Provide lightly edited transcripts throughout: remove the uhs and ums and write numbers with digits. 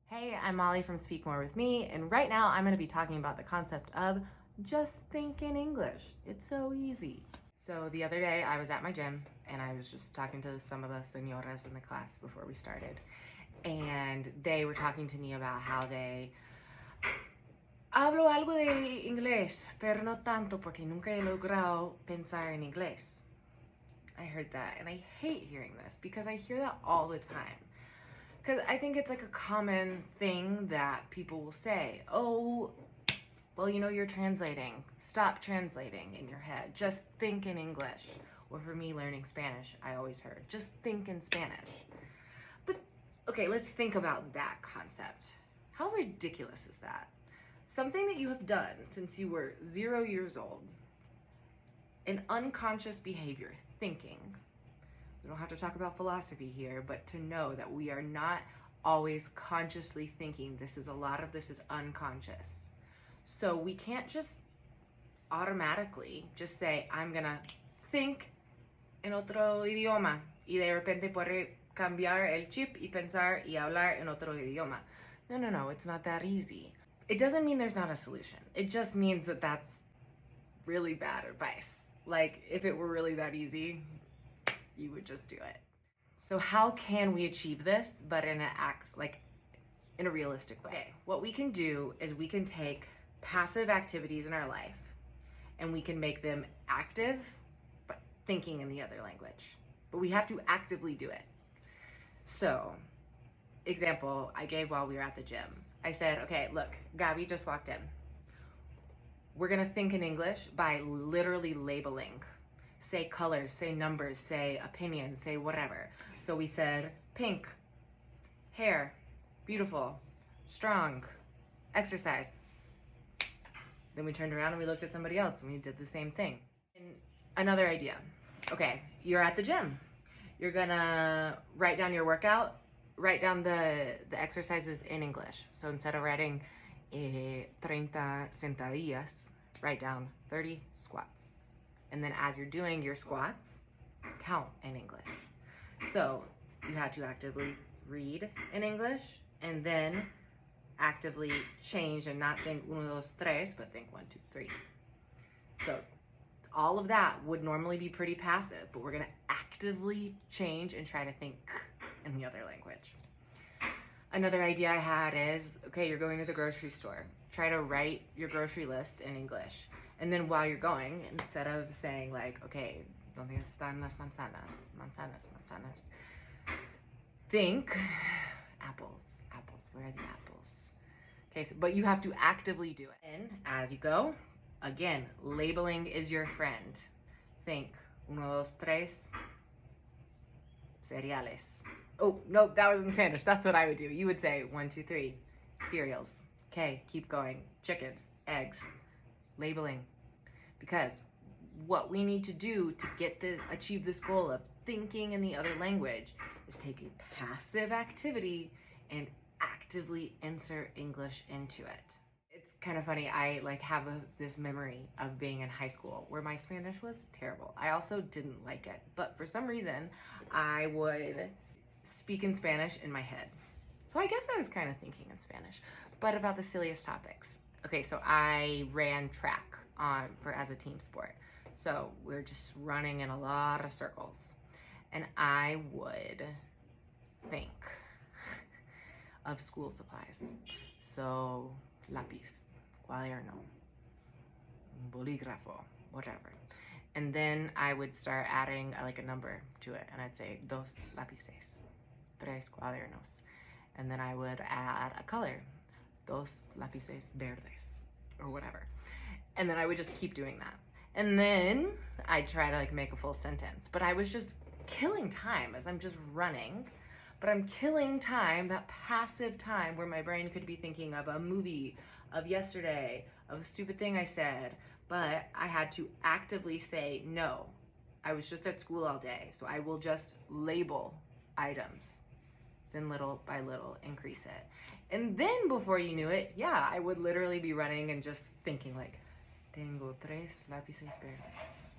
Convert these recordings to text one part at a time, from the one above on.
Hey, I'm Molly from Speak More With Me, and right now I'm going to be talking about the concept of just think in English. It's so easy. So the other day I was at my gym and I was just talking to some of the señoras in the class before we started, and they were talking to me about how they hablo algo de inglés, pero no tanto porque nunca he logrado pensar en inglés. I heard that, and I hate hearing this because I hear that all the time. Because I think it's like a common thing that people will say, oh, well, you know, you're translating. Stop translating in your head. Just think in English. Or for me, learning Spanish, I always heard, just think in Spanish. But, okay, let's think about that concept. How ridiculous is that? Something that you have done since you were 0 years old, an unconscious behavior, thinking. We don't have to talk about philosophy here, but to know that we are not always consciously thinking. A lot of this is unconscious. So we can't just automatically just say, I'm gonna think en otro idioma y de repente puede cambiar el chip y pensar y hablar en otro idioma. No, it's not that easy. It doesn't mean there's not a solution. It just means that that's really bad advice. Like, if it were really that easy, you would just do it. So how can we achieve this, but in a realistic way? Okay, what we can do is we can take passive activities in our life and we can make them active, but thinking in the other language. But we have to actively do it. So, example I gave while we were at the gym. I said, okay, look, Gabby just walked in. We're gonna think in English by literally labeling. Say colors, say numbers, say opinions, say whatever. So we said pink, hair, beautiful, strong, exercise. Then we turned around and we looked at somebody else and we did the same thing. And another idea. Okay, you're at the gym. You're gonna write down your workout, write down the exercises in English. So instead of writing 30 sentadillas, write down 30 squats. And then as you're doing your squats, count in English. So you had to actively read in English and then actively change and not think 1, 2, 3, but think 1, 2, 3. So all of that would normally be pretty passive, but we're gonna actively change and try to think in the other language. Another idea I had is, okay, you're going to the grocery store. Try to write your grocery list in English. And then while you're going, instead of saying like, okay, ¿dónde están las manzanas? Manzanas. Think apples, where are the apples? Okay, so, but you have to actively do it. And as you go, again, labeling is your friend. Think, 1, 2, 3, cereales. Oh, no, that was in Spanish. That's what I would do. You would say 1, 2, 3, cereals. Okay, keep going. Chicken, eggs. Labeling, because what we need to do to achieve this goal of thinking in the other language is take a passive activity and actively insert English into it. It's kind of funny, I have this memory of being in high school where my Spanish was terrible. I also didn't like it, but for some reason I would speak in Spanish in my head. So I guess I was kind of thinking in Spanish, but about the silliest topics. Okay, so I ran track as a team sport. So we're just running in a lot of circles. And I would think of school supplies. So lápiz, cuaderno, bolígrafo, whatever. And then I would start adding a number to it. And I'd say 2 lápices, 3 cuadernos. And then I would add a color. 2 lápices verdes, or whatever. And then I would just keep doing that. And then I'd try to make a full sentence. But I was just killing time as I'm just running. But I'm killing time, that passive time where my brain could be thinking of a movie, of yesterday, of a stupid thing I said. But I had to actively say, no, I was just at school all day, so I will just label items. Then little by little increase it. And then before you knew it, yeah, I would literally be running and just thinking tengo 3 lápices verdes.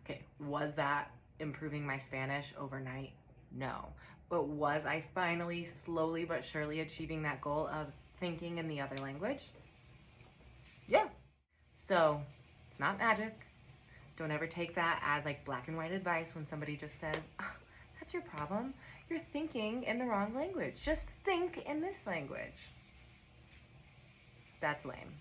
Okay, was that improving my Spanish overnight? No, was I finally slowly but surely achieving that goal of thinking in the other language? Yeah. So it's not magic. Don't ever take that as like black and white advice when somebody just says, oh, that's your problem. You're thinking in the wrong language. Just think in this language. That's lame.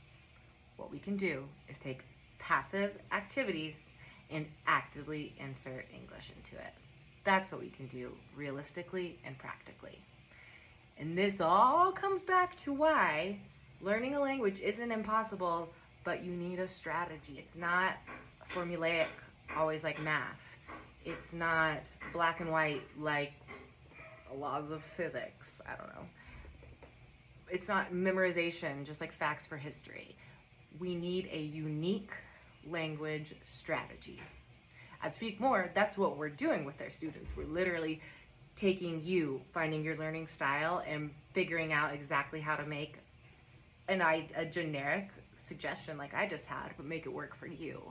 What we can do is take passive activities and actively insert English into it. That's what we can do realistically and practically. And this all comes back to why learning a language isn't impossible, but you need a strategy. It's not formulaic, always like math. It's not black and white like laws of physics. I don't know. It's not memorization, just like facts for history. We need a unique language strategy. At Speak More, that's what we're doing with our students. We're literally taking you, finding your learning style, and figuring out exactly how to make a generic suggestion like I just had, but make it work for you.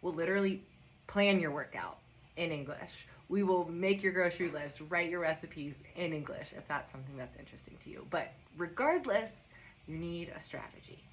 We'll literally plan your workout in English. We will make your grocery list, write your recipes in English if that's something that's interesting to you. But regardless, you need a strategy.